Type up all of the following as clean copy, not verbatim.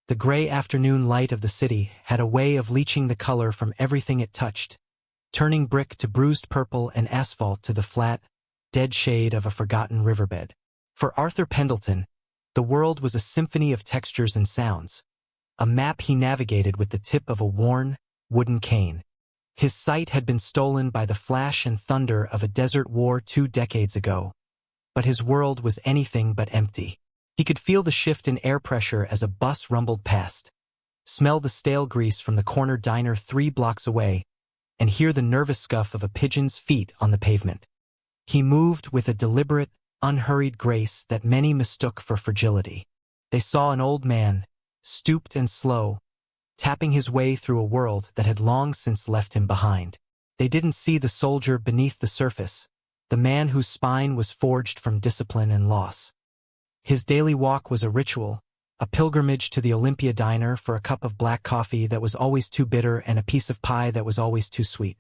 The gray afternoon light of the city had a way of leaching the color from everything it touched, turning brick to bruised purple and asphalt to the flat, dead shade of a forgotten riverbed. For Arthur Pendleton, the world was a symphony of textures and sounds, a map he navigated with the tip of a worn, wooden cane. His sight had been stolen by the flash and thunder of a desert war 2 decades ago, but his world was anything but empty. He could feel the shift in air pressure as a bus rumbled past, smell the stale grease from the corner diner 3 blocks away, and hear the nervous scuff of a pigeon's feet on the pavement. He moved with a deliberate, unhurried grace that many mistook for fragility. They saw an old man, stooped and slow, tapping his way through a world that had long since left him behind. They didn't see the soldier beneath the surface, the man whose spine was forged from discipline and loss. His daily walk was a ritual, a pilgrimage to the Olympia diner for a cup of black coffee that was always too bitter and a piece of pie that was always too sweet.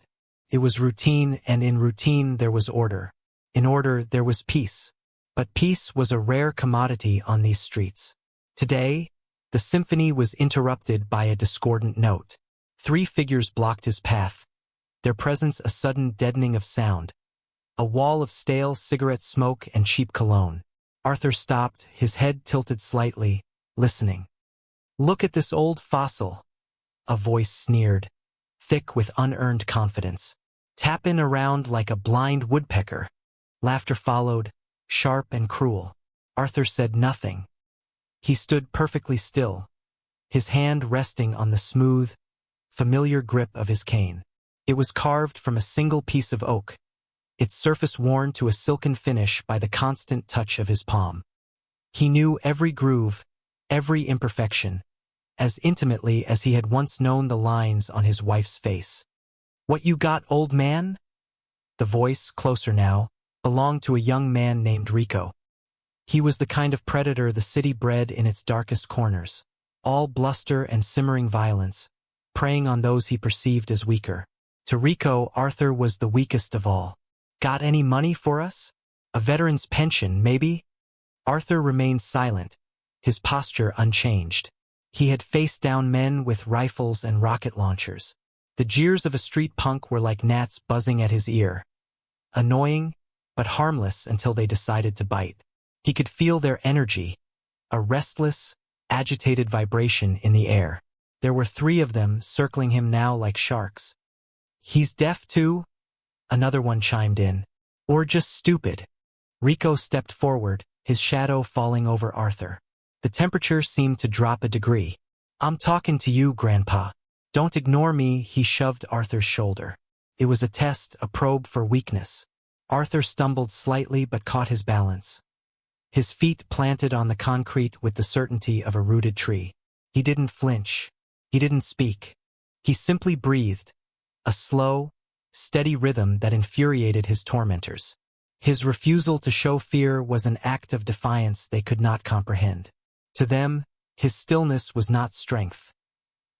It was routine, and in routine there was order. In order there was peace. But peace was a rare commodity on these streets. Today, the symphony was interrupted by a discordant note. 3 figures blocked his path, their presence a sudden deadening of sound, a wall of stale cigarette smoke and cheap cologne. Arthur stopped, his head tilted slightly, listening. "Look at this old fossil," a voice sneered, thick with unearned confidence. "Tappin' around like a blind woodpecker." Laughter followed, sharp and cruel. Arthur said nothing. He stood perfectly still, his hand resting on the smooth, familiar grip of his cane. It was carved from a single piece of oak, its surface worn to a silken finish by the constant touch of his palm. He knew every groove, every imperfection, as intimately as he had once known the lines on his wife's face. "What you got, old man?" The voice, closer now, belonged to a young man named Rico. He was the kind of predator the city bred in its darkest corners, all bluster and simmering violence, preying on those he perceived as weaker. To Rico, Arthur was the weakest of all. "Got any money for us? A veteran's pension, maybe?" Arthur remained silent, his posture unchanged. He had faced down men with rifles and rocket launchers. The jeers of a street punk were like gnats buzzing at his ear. Annoying, but harmless until they decided to bite. He could feel their energy, a restless, agitated vibration in the air. There were 3 of them circling him now like sharks. "He's deaf too?" Another one chimed in. "Or just stupid." Rico stepped forward, his shadow falling over Arthur. The temperature seemed to drop a degree. "I'm talking to you, Grandpa. Don't ignore me," he shoved Arthur's shoulder. It was a test, a probe for weakness. Arthur stumbled slightly but caught his balance. His feet planted on the concrete with the certainty of a rooted tree. He didn't flinch. He didn't speak. He simply breathed, a slow, steady rhythm that infuriated his tormentors. His refusal to show fear was an act of defiance they could not comprehend. To them, his stillness was not strength.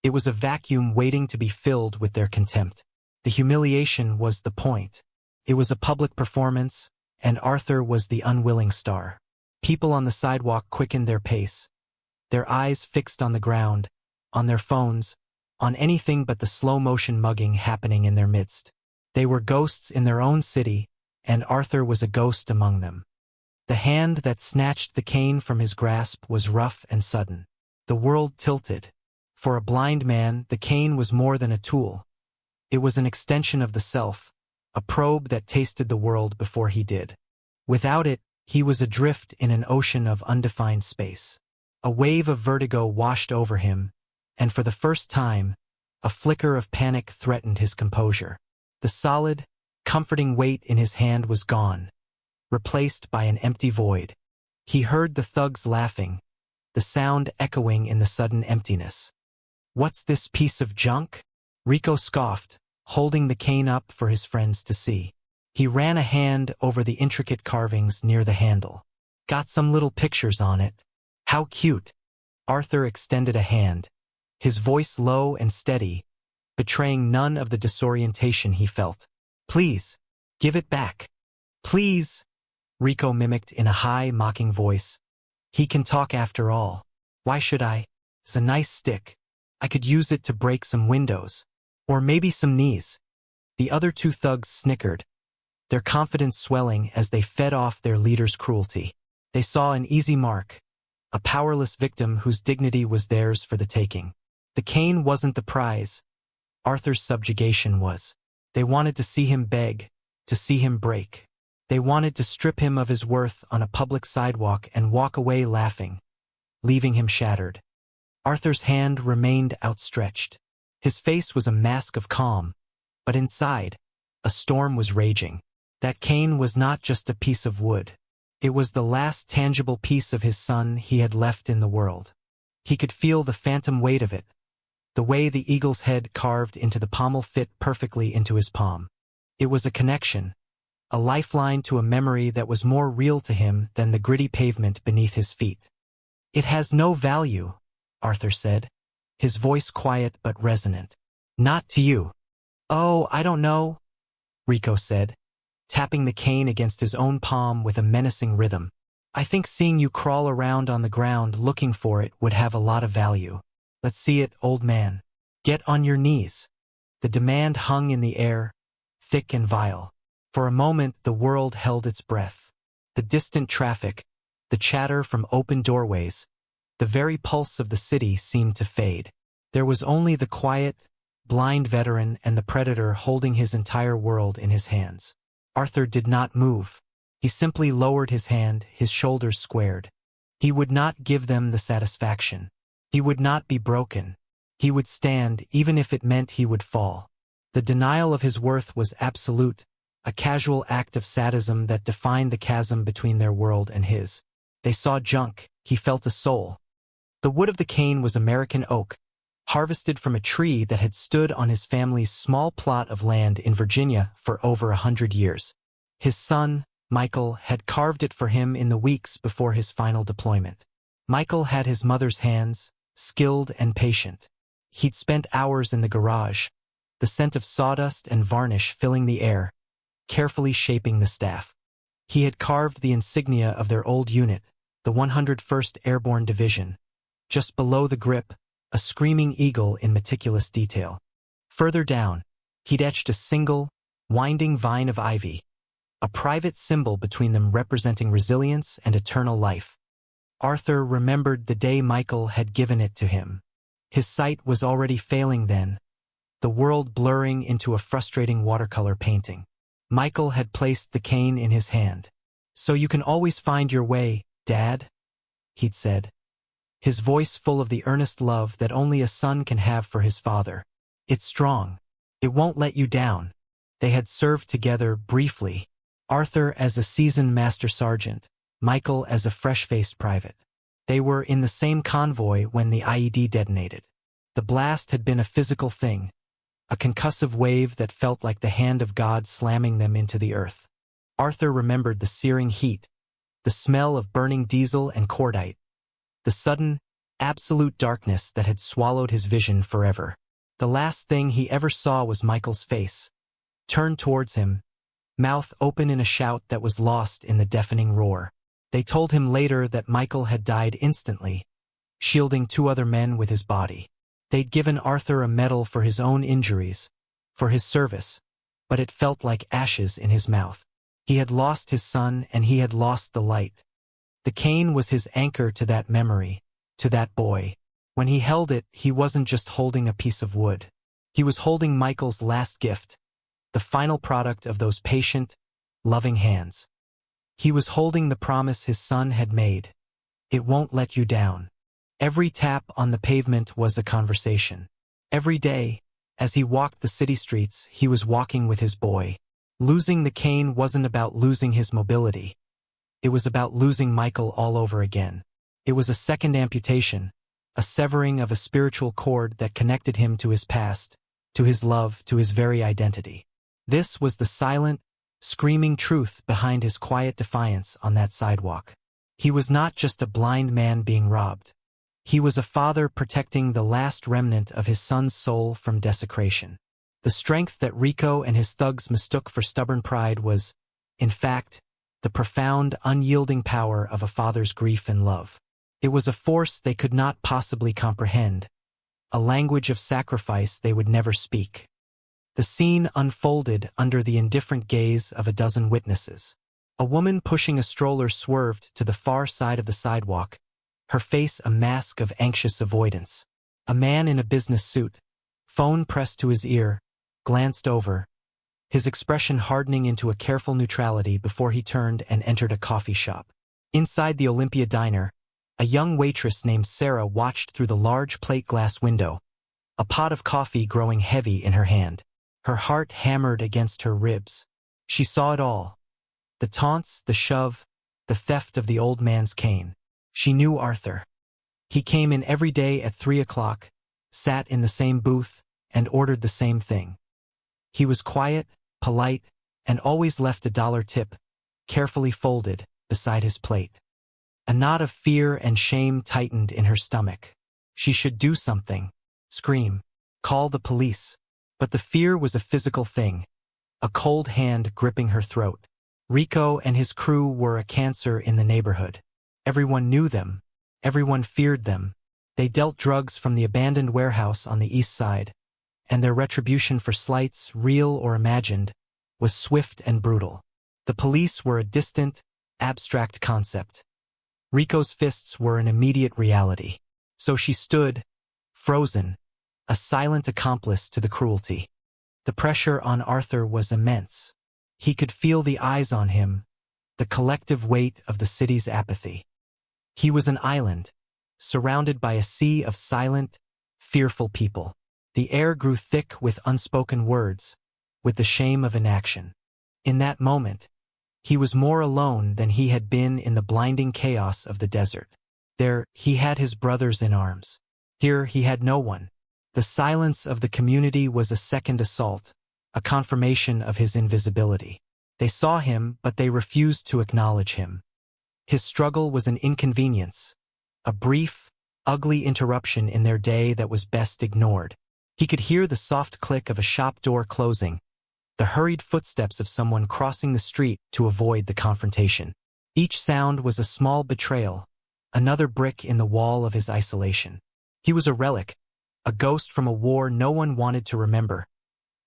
It was a vacuum waiting to be filled with their contempt. The humiliation was the point. It was a public performance, and Arthur was the unwilling star. People on the sidewalk quickened their pace, their eyes fixed on the ground, on their phones, on anything but the slow-motion mugging happening in their midst. They were ghosts in their own city, and Arthur was a ghost among them. The hand that snatched the cane from his grasp was rough and sudden. The world tilted. For a blind man, the cane was more than a tool. It was an extension of the self, a probe that tasted the world before he did. Without it, he was adrift in an ocean of undefined space. A wave of vertigo washed over him, and for the first time, a flicker of panic threatened his composure. The solid, comforting weight in his hand was gone, replaced by an empty void. He heard the thugs laughing, the sound echoing in the sudden emptiness. "What's this piece of junk?" Rico scoffed, holding the cane up for his friends to see. He ran a hand over the intricate carvings near the handle. "Got some little pictures on it. How cute." Arthur extended a hand, his voice low and steady, betraying none of the disorientation he felt. "Please, give it back. Please," Rico mimicked in a high, mocking voice. "He can talk after all. Why should I?" It's a nice stick. I could use it to break some windows. Or maybe some knees." The other two thugs snickered, their confidence swelling as they fed off their leader's cruelty. They saw an easy mark, a powerless victim whose dignity was theirs for the taking. The cane wasn't the prize. Arthur's subjugation was. They wanted to see him beg, to see him break. They wanted to strip him of his worth on a public sidewalk and walk away laughing, leaving him shattered. Arthur's hand remained outstretched. His face was a mask of calm, but inside, a storm was raging. That cane was not just a piece of wood. It was the last tangible piece of his son he had left in the world. He could feel the phantom weight of it, the way the eagle's head carved into the pommel fit perfectly into his palm. It was a connection, a lifeline to a memory that was more real to him than the gritty pavement beneath his feet. "It has no value," Arthur said, his voice quiet but resonant. "Not to you." "Oh, I don't know," Rico said, tapping the cane against his own palm with a menacing rhythm. "I think seeing you crawl around on the ground looking for it would have a lot of value. Let's see it, old man. Get on your knees." The demand hung in the air, thick and vile. For a moment the world held its breath. The distant traffic, the chatter from open doorways, the very pulse of the city seemed to fade. There was only the quiet, blind veteran and the predator holding his entire world in his hands. Arthur did not move. He simply lowered his hand, his shoulders squared. He would not give them the satisfaction. He would not be broken. He would stand even if it meant he would fall. The denial of his worth was absolute, a casual act of sadism that defined the chasm between their world and his. They saw junk, he felt a soul. The wood of the cane was American oak, harvested from a tree that had stood on his family's small plot of land in Virginia for over 100 years. His son, Michael, had carved it for him in the weeks before his final deployment. Michael had his mother's hands, skilled and patient. He'd spent hours in the garage, the scent of sawdust and varnish filling the air, carefully shaping the staff. He had carved the insignia of their old unit, the 101st Airborne Division. Just below the grip, a screaming eagle in meticulous detail. Further down, he'd etched a single, winding vine of ivy, a private symbol between them representing resilience and eternal life. Arthur remembered the day Michael had given it to him. His sight was already failing then, the world blurring into a frustrating watercolor painting. Michael had placed the cane in his hand. "So you can always find your way, Dad," he'd said, his voice full of the earnest love that only a son can have for his father. "It's strong. It won't let you down." They had served together briefly, Arthur as a seasoned master sergeant, Michael as a fresh-faced private. They were in the same convoy when the IED detonated. The blast had been a physical thing, a concussive wave that felt like the hand of God slamming them into the earth. Arthur remembered the searing heat, the smell of burning diesel and cordite, the sudden, absolute darkness that had swallowed his vision forever. The last thing he ever saw was Michael's face, turned towards him, mouth open in a shout that was lost in the deafening roar. They told him later that Michael had died instantly, shielding 2 other men with his body. They'd given Arthur a medal for his own injuries, for his service, but it felt like ashes in his mouth. He had lost his son and he had lost the light. The cane was his anchor to that memory, to that boy. When he held it, he wasn't just holding a piece of wood. He was holding Michael's last gift, the final product of those patient, loving hands. He was holding the promise his son had made. It won't let you down. Every tap on the pavement was a conversation. Every day, as he walked the city streets, he was walking with his boy. Losing the cane wasn't about losing his mobility. It was about losing Michael all over again. It was a second amputation, a severing of a spiritual cord that connected him to his past, to his love, to his very identity. This was the silent, screaming truth behind his quiet defiance on that sidewalk. He was not just a blind man being robbed. He was a father protecting the last remnant of his son's soul from desecration. The strength that Rico and his thugs mistook for stubborn pride was, in fact, the profound, unyielding power of a father's grief and love. It was a force they could not possibly comprehend, a language of sacrifice they would never speak. The scene unfolded under the indifferent gaze of a dozen witnesses. A woman pushing a stroller swerved to the far side of the sidewalk, her face a mask of anxious avoidance. A man in a business suit, phone pressed to his ear, glanced over, his expression hardening into a careful neutrality before he turned and entered a coffee shop. Inside the Olympia diner, a young waitress named Sarah watched through the large plate glass window, a pot of coffee growing heavy in her hand. Her heart hammered against her ribs. She saw it all. The taunts, the shove, the theft of the old man's cane. She knew Arthur. He came in every day at 3 o'clock, sat in the same booth, and ordered the same thing. He was quiet, polite, and always left $1 tip, carefully folded, beside his plate. A knot of fear and shame tightened in her stomach. She should do something, scream, call the police. But the fear was a physical thing, a cold hand gripping her throat. Rico and his crew were a cancer in the neighborhood. Everyone knew them. Everyone feared them. They dealt drugs from the abandoned warehouse on the east side, and their retribution for slights, real or imagined, was swift and brutal. The police were a distant, abstract concept. Rico's fists were an immediate reality. So she stood, frozen, a silent accomplice to the cruelty. The pressure on Arthur was immense. He could feel the eyes on him, the collective weight of the city's apathy. He was an island, surrounded by a sea of silent, fearful people. The air grew thick with unspoken words, with the shame of inaction. In that moment, he was more alone than he had been in the blinding chaos of the desert. There, he had his brothers in arms. Here, he had no one. The silence of the community was a second assault, a confirmation of his invisibility. They saw him, but they refused to acknowledge him. His struggle was an inconvenience, a brief, ugly interruption in their day that was best ignored. He could hear the soft click of a shop door closing, the hurried footsteps of someone crossing the street to avoid the confrontation. Each sound was a small betrayal, another brick in the wall of his isolation. He was a relic, a ghost from a war no one wanted to remember,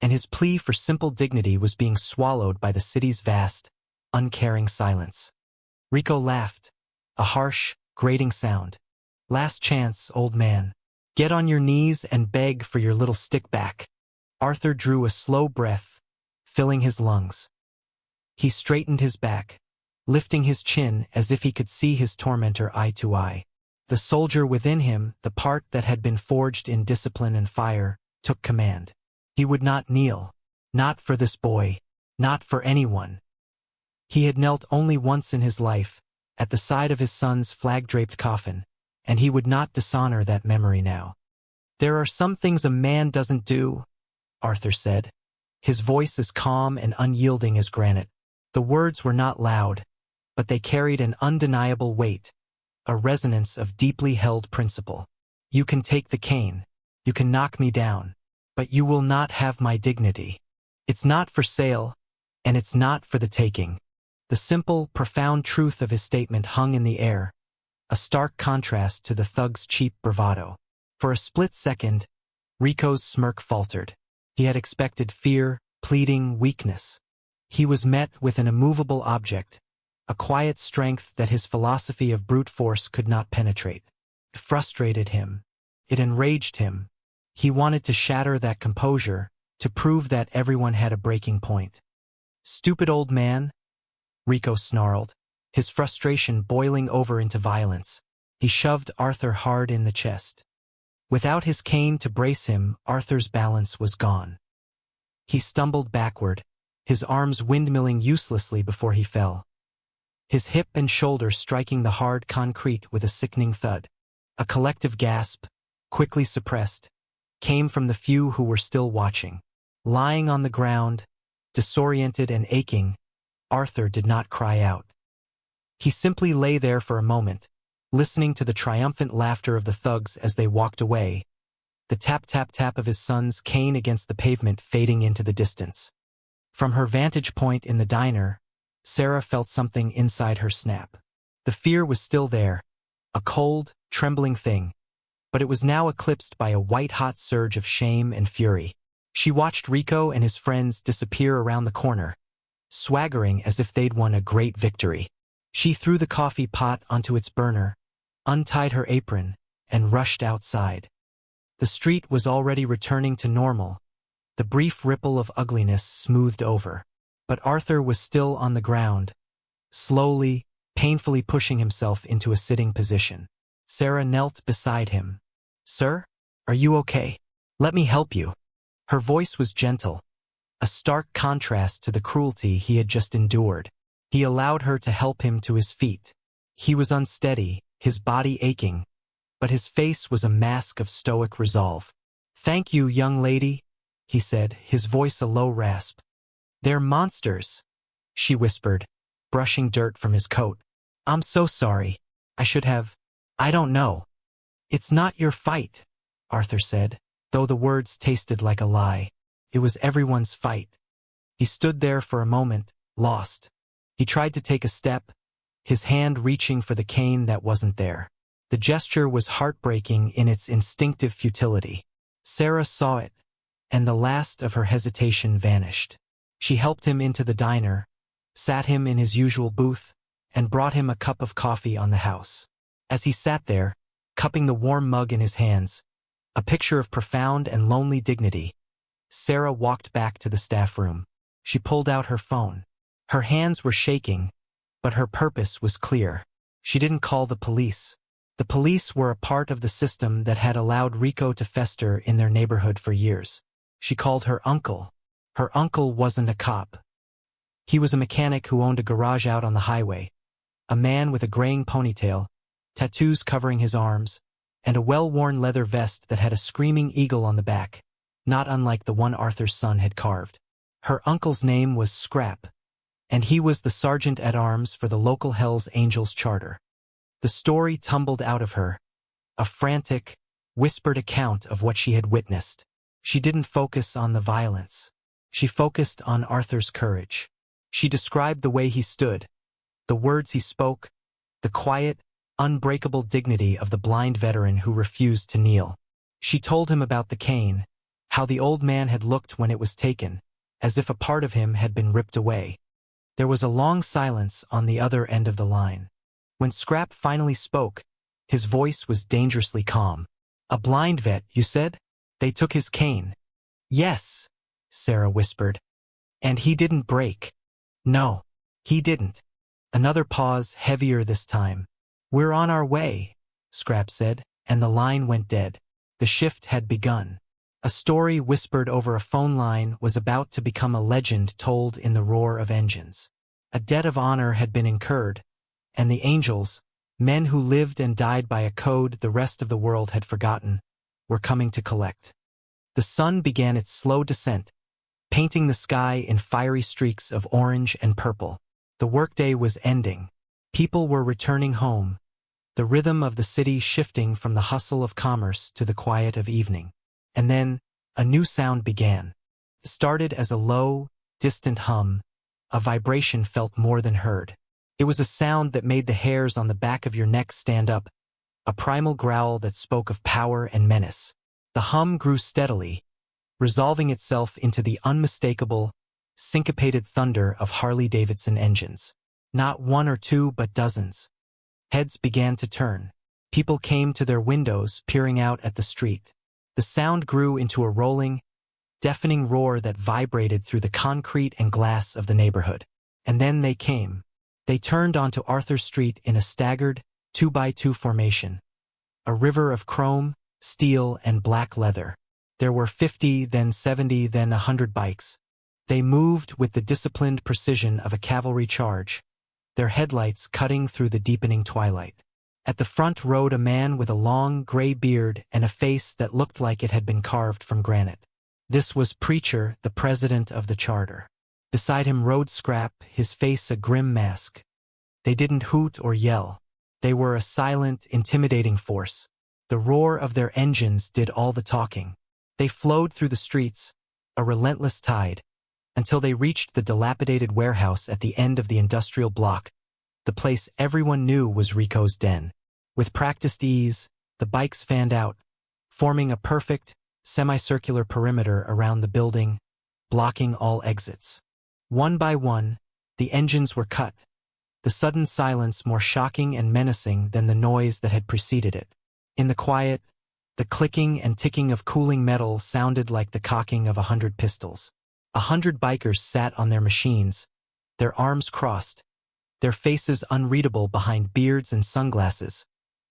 and his plea for simple dignity was being swallowed by the city's vast, uncaring silence. Rico laughed, a harsh, grating sound. Last chance, old man. Get on your knees and beg for your little stick back. Arthur drew a slow breath, filling his lungs. He straightened his back, lifting his chin as if he could see his tormentor eye to eye. The soldier within him, the part that had been forged in discipline and fire, took command. He would not kneel. Not for this boy. Not for anyone. He had knelt only once in his life, at the side of his son's flag-draped coffin, and he would not dishonor that memory now. There are some things a man doesn't do, Arthur said, his voice as calm and unyielding as granite. The words were not loud, but they carried an undeniable weight, a resonance of deeply held principle. You can take the cane, you can knock me down, but you will not have my dignity. It's not for sale, and it's not for the taking. The simple, profound truth of his statement hung in the air, a stark contrast to the thug's cheap bravado. For a split second, Rico's smirk faltered. He had expected fear, pleading, weakness. He was met with an immovable object, a quiet strength that his philosophy of brute force could not penetrate. It frustrated him. It enraged him. He wanted to shatter that composure, to prove that everyone had a breaking point. Stupid old man, Rico snarled, his frustration boiling over into violence. He shoved Arthur hard in the chest. Without his cane to brace him, Arthur's balance was gone. He stumbled backward, his arms windmilling uselessly before he fell. His hip and shoulder striking the hard concrete with a sickening thud. A collective gasp, quickly suppressed, came from the few who were still watching. Lying on the ground, disoriented and aching, Arthur did not cry out. He simply lay there for a moment, listening to the triumphant laughter of the thugs as they walked away, the tap-tap-tap of his son's cane against the pavement fading into the distance. From her vantage point in the diner, Sarah felt something inside her snap. The fear was still there, a cold, trembling thing, but it was now eclipsed by a white-hot surge of shame and fury. She watched Rico and his friends disappear around the corner, swaggering as if they'd won a great victory. She threw the coffee pot onto its burner, untied her apron, and rushed outside. The street was already returning to normal, the brief ripple of ugliness smoothed over. But Arthur was still on the ground, slowly, painfully pushing himself into a sitting position. Sarah knelt beside him. "Sir, are you okay? Let me help you." Her voice was gentle, a stark contrast to the cruelty he had just endured. He allowed her to help him to his feet. He was unsteady, his body aching, but his face was a mask of stoic resolve. "Thank you, young lady," he said, his voice a low rasp. "They're monsters," she whispered, brushing dirt from his coat. "I'm so sorry. I don't know." "It's not your fight," Arthur said, though the words tasted like a lie. It was everyone's fight. He stood there for a moment, lost. He tried to take a step, his hand reaching for the cane that wasn't there. The gesture was heartbreaking in its instinctive futility. Sarah saw it, and the last of her hesitation vanished. She helped him into the diner, sat him in his usual booth, and brought him a cup of coffee on the house. As he sat there, cupping the warm mug in his hands, a picture of profound and lonely dignity, Sarah walked back to the staff room. She pulled out her phone. Her hands were shaking, but her purpose was clear. She didn't call the police. The police were a part of the system that had allowed Rico to fester in their neighborhood for years. She called her uncle. Her uncle wasn't a cop. He was a mechanic who owned a garage out on the highway, a man with a graying ponytail, tattoos covering his arms, and a well-worn leather vest that had a screaming eagle on the back, not unlike the one Arthur's son had carved. Her uncle's name was Scrap, and he was the sergeant-at-arms for the local Hells Angels charter. The story tumbled out of her, a frantic, whispered account of what she had witnessed. She didn't focus on the violence. She focused on Arthur's courage. She described the way he stood, the words he spoke, the quiet, unbreakable dignity of the blind veteran who refused to kneel. She told him about the cane, how the old man had looked when it was taken, as if a part of him had been ripped away. There was a long silence on the other end of the line. When Scrap finally spoke, his voice was dangerously calm. "A blind vet, you said? They took his cane." "Yes," Sarah whispered. "And he didn't break." "No, he didn't." Another pause, heavier this time. "We're on our way," Scrap said, and the line went dead. The shift had begun. A story whispered over a phone line was about to become a legend told in the roar of engines. A debt of honor had been incurred, and the angels, men who lived and died by a code the rest of the world had forgotten, were coming to collect. The sun began its slow descent, painting the sky in fiery streaks of orange and purple. The workday was ending. People were returning home, the rhythm of the city shifting from the hustle of commerce to the quiet of evening. And then, a new sound began. It started as a low, distant hum, a vibration felt more than heard. It was a sound that made the hairs on the back of your neck stand up, a primal growl that spoke of power and menace. The hum grew steadily, resolving itself into the unmistakable, syncopated thunder of Harley-Davidson engines. Not one or two, but dozens. Heads began to turn. People came to their windows, peering out at the street. The sound grew into a rolling, deafening roar that vibrated through the concrete and glass of the neighborhood. And then they came. They turned onto Arthur Street in a staggered, 2x2 formation. A river of chrome, steel, and black leather. There were 50, then 70, then 100 bikes. They moved with the disciplined precision of a cavalry charge, their headlights cutting through the deepening twilight. At the front rode a man with a long, gray beard and a face that looked like it had been carved from granite. This was Preacher, the president of the charter. Beside him rode Scrap, his face a grim mask. They didn't hoot or yell. They were a silent, intimidating force. The roar of their engines did all the talking. They flowed through the streets, a relentless tide, until they reached the dilapidated warehouse at the end of the industrial block, the place everyone knew was Rico's den. With practiced ease, the bikes fanned out, forming a perfect, semicircular perimeter around the building, blocking all exits. One by one, the engines were cut, the sudden silence more shocking and menacing than the noise that had preceded it. In the quiet, the clicking and ticking of cooling metal sounded like the cocking of 100 pistols. 100 bikers sat on their machines, their arms crossed, their faces unreadable behind beards and sunglasses,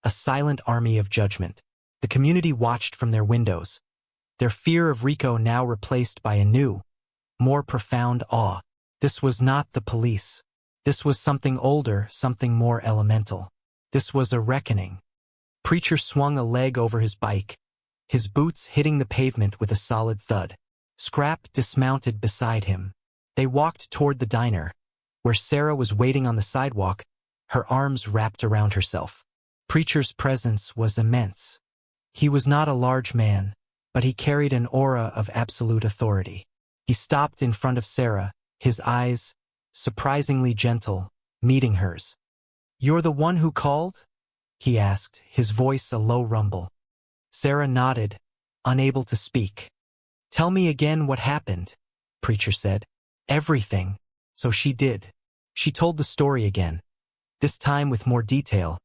a silent army of judgment. The community watched from their windows, their fear of Rico now replaced by a new, more profound awe. This was not the police. This was something older, something more elemental. This was a reckoning. Preacher swung a leg over his bike, his boots hitting the pavement with a solid thud. Scrap dismounted beside him. They walked toward the diner, where Sarah was waiting on the sidewalk, her arms wrapped around herself. Preacher's presence was immense. He was not a large man, but he carried an aura of absolute authority. He stopped in front of Sarah, his eyes, surprisingly gentle, meeting hers. "You're the one who called?" he asked, his voice a low rumble. Sarah nodded, unable to speak. "Tell me again what happened," Preacher said. "Everything." So she did. She told the story again, this time with more detail,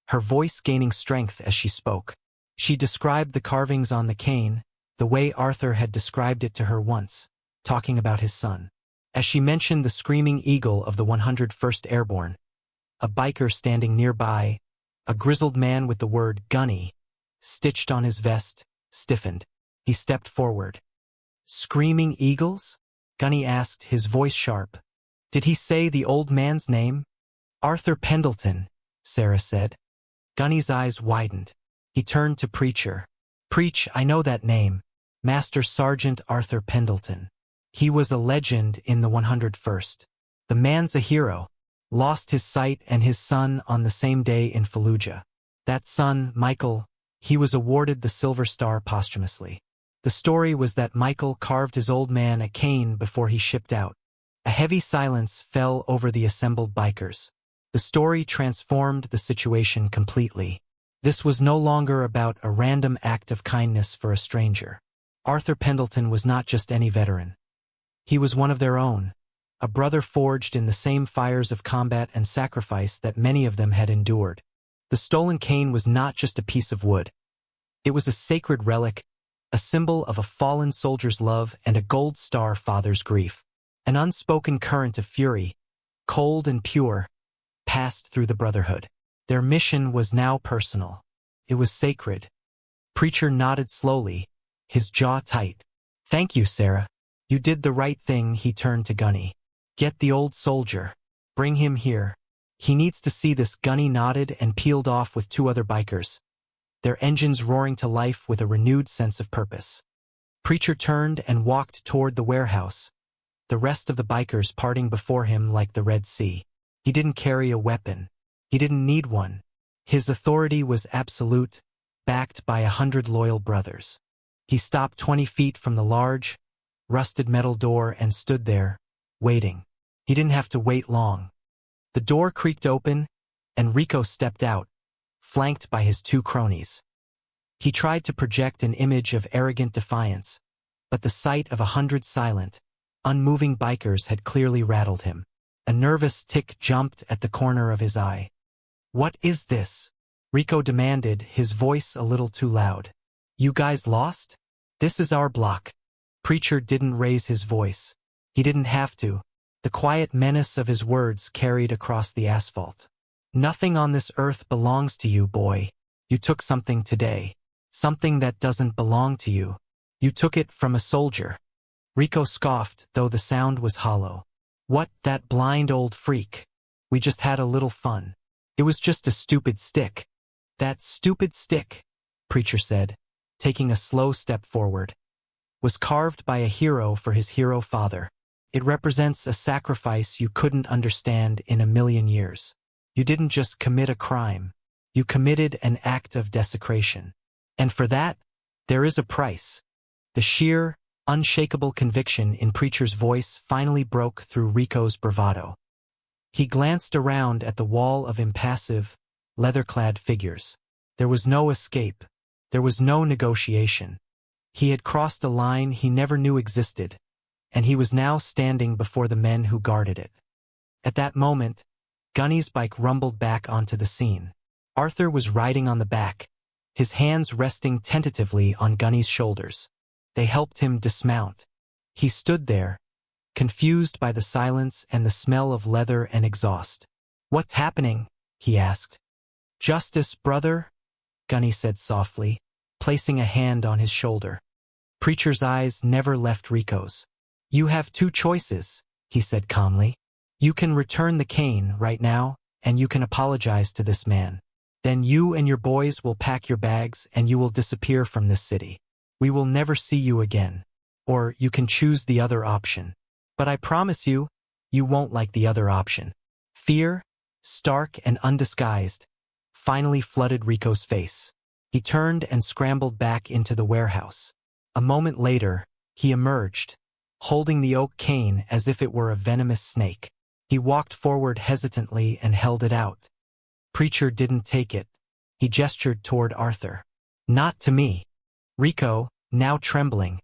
her voice gaining strength as she spoke. She described the carvings on the cane, the way Arthur had described it to her once, talking about his son. As she mentioned the screaming eagle of the 101st Airborne, a biker standing nearby, a grizzled man with the word "Gunny" stitched on his vest, stiffened. He stepped forward. "Screaming eagles?" Gunny asked, his voice sharp. "Did he say the old man's name?" "Arthur Pendleton," Sarah said. Gunny's eyes widened. He turned to Preacher. "Preach, I know that name. Master Sergeant Arthur Pendleton. He was a legend in the 101st. The man's a hero. Lost his sight and his son on the same day in Fallujah. That son, Michael, he was awarded the Silver Star posthumously. The story was that Michael carved his old man a cane before he shipped out. A heavy silence fell over the assembled bikers. The story transformed the situation completely. This was no longer about a random act of kindness for a stranger. Arthur Pendleton was not just any veteran. He was one of their own, a brother forged in the same fires of combat and sacrifice that many of them had endured. The stolen cane was not just a piece of wood. It was a sacred relic, a symbol of a fallen soldier's love and a gold star father's grief. An unspoken current of fury, cold and pure, passed through the brotherhood. Their mission was now personal. It was sacred. Preacher nodded slowly, his jaw tight. "Thank you, Sarah. You did the right thing." He turned to Gunny. "Get the old soldier. Bring him here. He needs to see this." Gunny nodded and peeled off with 2 other bikers, their engines roaring to life with a renewed sense of purpose. Preacher turned and walked toward the warehouse, the rest of the bikers parting before him like the Red Sea. He didn't carry a weapon. He didn't need one. His authority was absolute, backed by 100 loyal brothers. He stopped 20 feet from the large, rusted metal door and stood there, waiting. He didn't have to wait long. The door creaked open, and Rico stepped out, flanked by his 2 cronies. He tried to project an image of arrogant defiance, but the sight of 100 silent, unmoving bikers had clearly rattled him. A nervous tick jumped at the corner of his eye. "What is this?" Rico demanded, his voice a little too loud. "You guys lost? This is our block." Preacher didn't raise his voice. He didn't have to. The quiet menace of his words carried across the asphalt. "Nothing on this earth belongs to you, boy. You took something today. Something that doesn't belong to you. You took it from a soldier." Rico scoffed, though the sound was hollow. "What, that blind old freak? We just had a little fun. It was just a stupid stick." "That stupid stick," Preacher said, taking a slow step forward, "was carved by a hero for his hero father. It represents a sacrifice you couldn't understand in a million years. You didn't just commit a crime. You committed an act of desecration. And for that, there is a price." The sheer, unshakable conviction in Preacher's voice finally broke through Rico's bravado. He glanced around at the wall of impassive, leather-clad figures. There was no escape. There was no negotiation. He had crossed a line he never knew existed, and he was now standing before the men who guarded it. At that moment, Gunny's bike rumbled back onto the scene. Arthur was riding on the back, his hands resting tentatively on Gunny's shoulders. They helped him dismount. He stood there, confused by the silence and the smell of leather and exhaust. "What's happening?" he asked. "Justice, brother," Gunny said softly, placing a hand on his shoulder. Preacher's eyes never left Rico's. "You have two choices," he said calmly. "You can return the cane right now, and you can apologize to this man. Then you and your boys will pack your bags and you will disappear from this city. We will never see you again. Or you can choose the other option. But I promise you, you won't like the other option." Fear, stark and undisguised, finally flooded Rico's face. He turned and scrambled back into the warehouse. A moment later, he emerged, holding the oak cane as if it were a venomous snake. He walked forward hesitantly and held it out. Preacher didn't take it. He gestured toward Arthur. "Not to me." Rico, now trembling,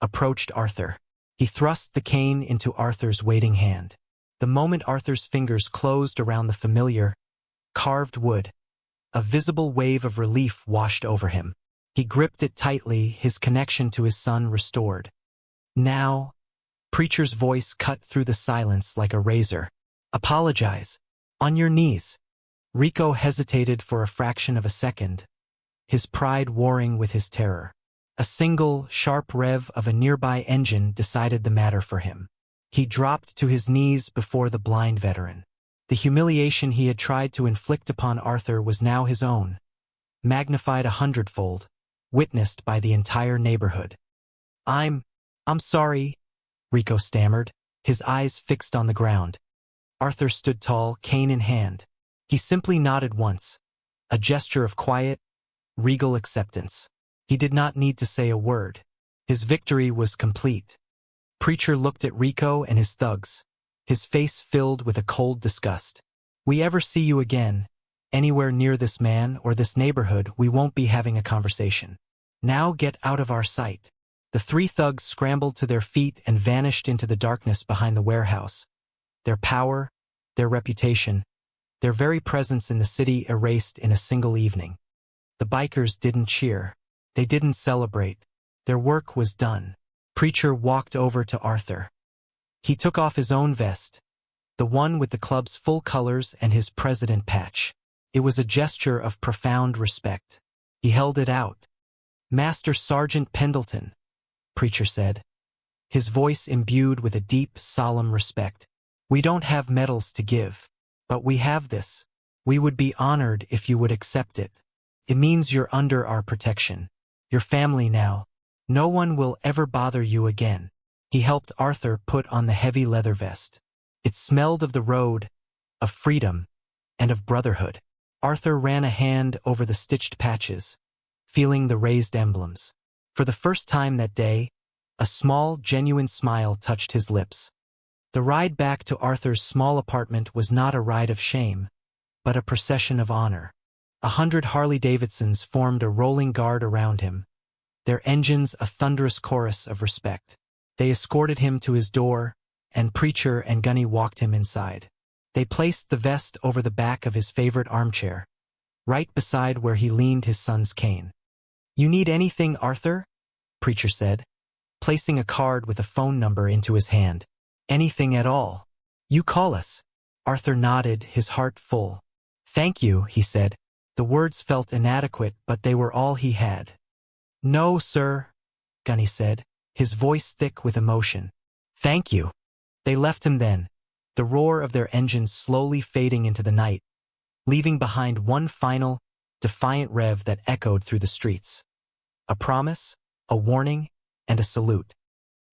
approached Arthur. He thrust the cane into Arthur's waiting hand. The moment Arthur's fingers closed around the familiar, carved wood, a visible wave of relief washed over him. He gripped it tightly, his connection to his son restored. "Now," Preacher's voice cut through the silence like a razor. "Apologize. On your knees." Rico hesitated for a fraction of a second, his pride warring with his terror. A single, sharp rev of a nearby engine decided the matter for him. He dropped to his knees before the blind veteran. The humiliation he had tried to inflict upon Arthur was now his own, magnified 100-fold, witnessed by the entire neighborhood. I'm sorry," Rico stammered, his eyes fixed on the ground. Arthur stood tall, cane in hand. He simply nodded once, a gesture of quiet, regal acceptance. He did not need to say a word. His victory was complete. Preacher looked at Rico and his thugs, his face filled with a cold disgust. "We ever see you again, anywhere near this man or this neighborhood, we won't be having a conversation. Now get out of our sight." The three thugs scrambled to their feet and vanished into the darkness behind the warehouse. Their power, their reputation, their very presence in the city erased in a single evening. The bikers didn't cheer. They didn't celebrate. Their work was done. Preacher walked over to Arthur. He took off his own vest, the one with the club's full colors and his president patch. It was a gesture of profound respect. He held it out. "Master Sergeant Pendleton," Preacher said, his voice imbued with a deep, solemn respect. "We don't have medals to give, but we have this. We would be honored if you would accept it. It means you're under our protection. Your family now. No one will ever bother you again." He helped Arthur put on the heavy leather vest. It smelled of the road, of freedom, and of brotherhood. Arthur ran a hand over the stitched patches, feeling the raised emblems. For the first time that day, a small, genuine smile touched his lips. The ride back to Arthur's small apartment was not a ride of shame, but a procession of honor. 100 Harley-Davidsons formed a rolling guard around him, their engines a thunderous chorus of respect. They escorted him to his door, and Preacher and Gunny walked him inside. They placed the vest over the back of his favorite armchair, right beside where he leaned his son's cane. "You need anything, Arthur?" Preacher said, placing a card with a phone number into his hand. "Anything at all. You call us." Arthur nodded, his heart full. "Thank you," he said. The words felt inadequate, but they were all he had. "No, sir," Gunny said, his voice thick with emotion. "Thank you." They left him then, the roar of their engines slowly fading into the night, leaving behind one final, defiant rev that echoed through the streets. A promise, a warning, and a salute.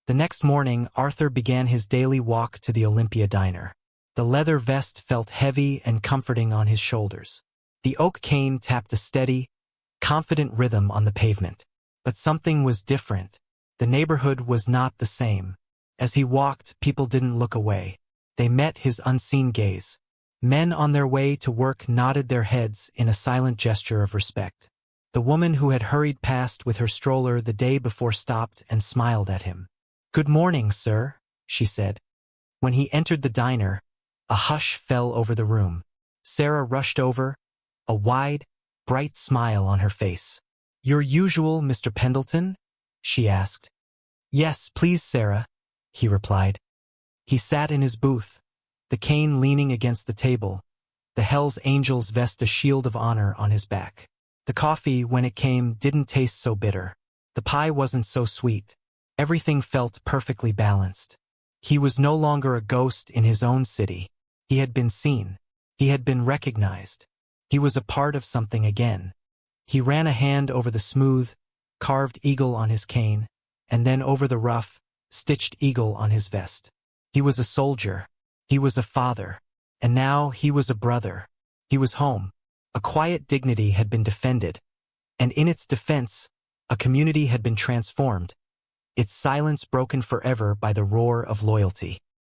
The next morning, Arthur began his daily walk to the Olympia diner. The leather vest felt heavy and comforting on his shoulders. The oak cane tapped a steady, confident rhythm on the pavement. But something was different. The neighborhood was not the same. As he walked, people didn't look away. They met his unseen gaze. Men on their way to work nodded their heads in a silent gesture of respect. The woman who had hurried past with her stroller the day before stopped and smiled at him. "Good morning, sir," she said. When he entered the diner, a hush fell over the room. Sarah rushed over, a wide, bright smile on her face. "Your usual Mr. Pendleton?" she asked. "Yes, please, Sarah," he replied. He sat in his booth, the cane leaning against the table, the Hell's Angels vest a shield of honor on his back. The coffee, when it came, didn't taste so bitter. The pie wasn't so sweet. Everything felt perfectly balanced. He was no longer a ghost in his own city. He had been seen. He had been recognized. He was a part of something again. He ran a hand over the smooth, carved eagle on his cane, and then over the rough, stitched eagle on his vest. He was a soldier. He was a father. And now he was a brother. He was home. A quiet dignity had been defended. And in its defense, a community had been transformed, its silence broken forever by the roar of loyalty.